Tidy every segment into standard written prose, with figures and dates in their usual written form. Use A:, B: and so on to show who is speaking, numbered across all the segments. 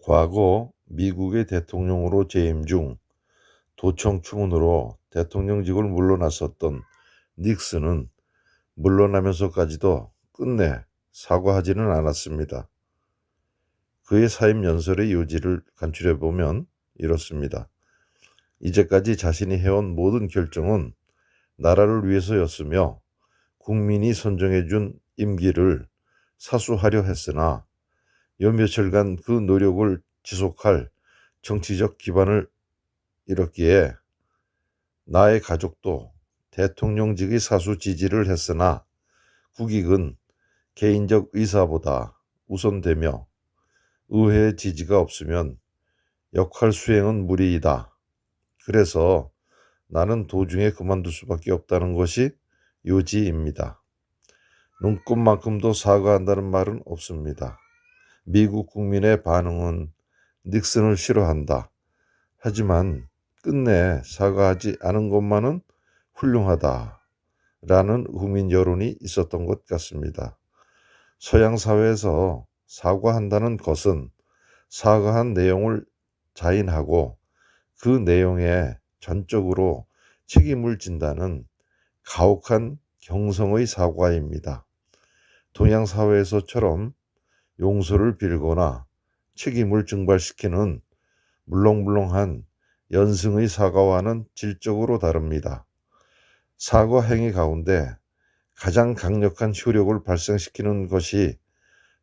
A: 과거 미국의 대통령으로 재임 중 도청 추문으로 대통령직을 물러났었던 닉슨은 물러나면서까지도 끝내 사과하지는 않았습니다. 그의 사임 연설의 요지를 간추려보면 이렇습니다. 이제까지 자신이 해온 모든 결정은 나라를 위해서였으며 국민이 선정해준 임기를 사수하려 했으나 여 며칠간 그 노력을 지속할 정치적 기반을 잃었기에 나의 가족도 대통령직의 사수 지지를 했으나 국익은 개인적 의사보다 우선되며 의회의 지지가 없으면 역할 수행은 무리이다. 그래서 나는 도중에 그만둘 수밖에 없다는 것이 요지입니다. 눈꼽만큼도 사과한다는 말은 없습니다. 미국 국민의 반응은 닉슨을 싫어한다. 하지만 끝내 사과하지 않은 것만은 훌륭하다라는 국민 여론이 있었던 것 같습니다. 서양 사회에서 사과한다는 것은 사과한 내용을 자인하고 그 내용에 전적으로 책임을 진다는 가혹한 경성의 사과입니다. 동양 사회에서처럼 용서를 빌거나 책임을 증발시키는 물렁물렁한 연승의 사과와는 질적으로 다릅니다. 사과 행위 가운데 가장 강력한 효력을 발생시키는 것이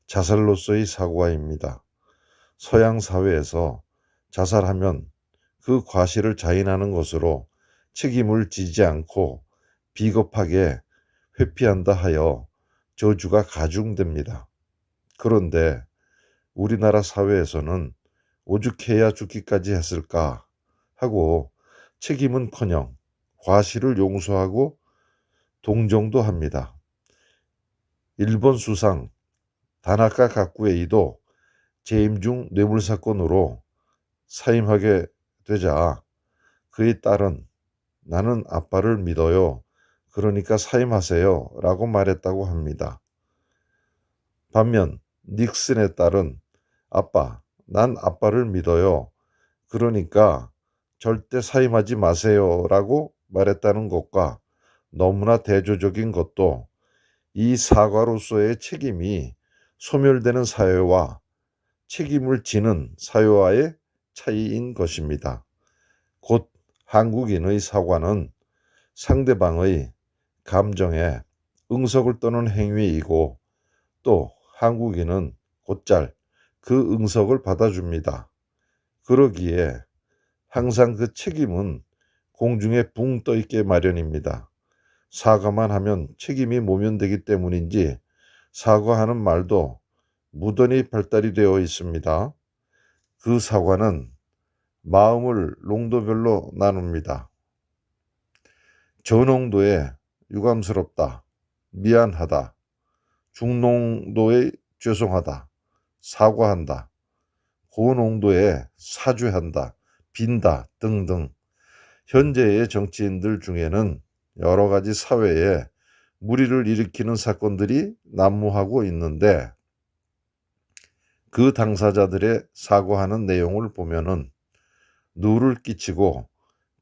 A: 자살로서의 사과입니다. 서양 사회에서 자살하면 그 과실을 자인하는 것으로 책임을 지지 않고 비겁하게 회피한다 하여 저주가 가중됩니다. 그런데 우리나라 사회에서는 오죽해야 죽기까지 했을까 하고 책임은커녕 과실을 용서하고 동정도 합니다. 일본 수상 다나카 가쿠에이도 재임 중 뇌물 사건으로 사임하게 되자 그의 딸은 나는 아빠를 믿어요. 그러니까 사임하세요. 라고 말했다고 합니다. 반면 닉슨의 딸은 아빠, 난 아빠를 믿어요. 그러니까 절대 사임하지 마세요. 라고 말했다는 것과 너무나 대조적인 것도 이 사과로서의 책임이 소멸되는 사회와 책임을 지는 사회와의 차이인 것입니다. 곧 한국인의 사과는 상대방의 감정에 응석을 떠는 행위이고 또 한국인은 곧잘 그 응석을 받아줍니다. 그러기에 항상 그 책임은 공중에 붕 떠있게 마련입니다. 사과만 하면 책임이 모면되기 때문인지 사과하는 말도 무던히 발달이 되어 있습니다. 그 사과는 마음을 농도별로 나눕니다. 저농도의 유감스럽다, 미안하다, 중농도의 죄송하다, 사과한다, 고농도의 사죄한다, 빈다 등등 현재의 정치인들 중에는 여러 가지 사회에 무리를 일으키는 사건들이 난무하고 있는데 그 당사자들의 사과하는 내용을 보면은 누를 끼치고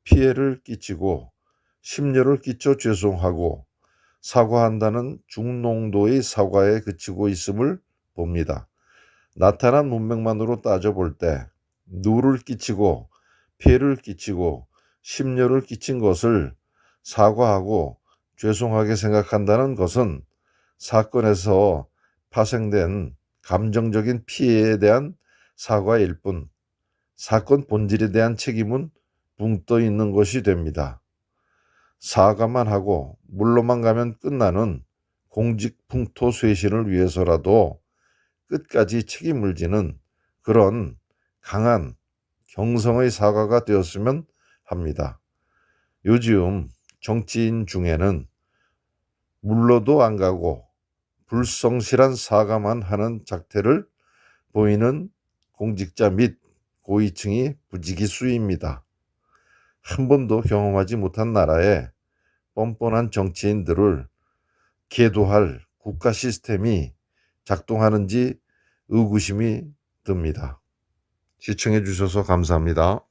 A: 피해를 끼치고 심려를 끼쳐 죄송하고 사과한다는 중농도의 사과에 그치고 있음을 봅니다. 나타난 문맥만으로 따져볼 때 누를 끼치고 피해를 끼치고 심려를 끼친 것을 사과하고 죄송하게 생각한다는 것은 사건에서 파생된 감정적인 피해에 대한 사과일 뿐 사건 본질에 대한 책임은 붕 떠 있는 것이 됩니다. 사과만 하고 물로만 가면 끝나는 공직풍토쇄신을 위해서라도 끝까지 책임을 지는 그런 강한 경성의 사과가 되었으면 합니다. 요즘 정치인 중에는 물러도 안 가고 불성실한 사과만 하는 작태를 보이는 공직자 및 고위층이 부지기수입니다. 한 번도 경험하지 못한 나라에 뻔뻔한 정치인들을 계도할 국가 시스템이 작동하는지 의구심이 듭니다. 시청해 주셔서 감사합니다.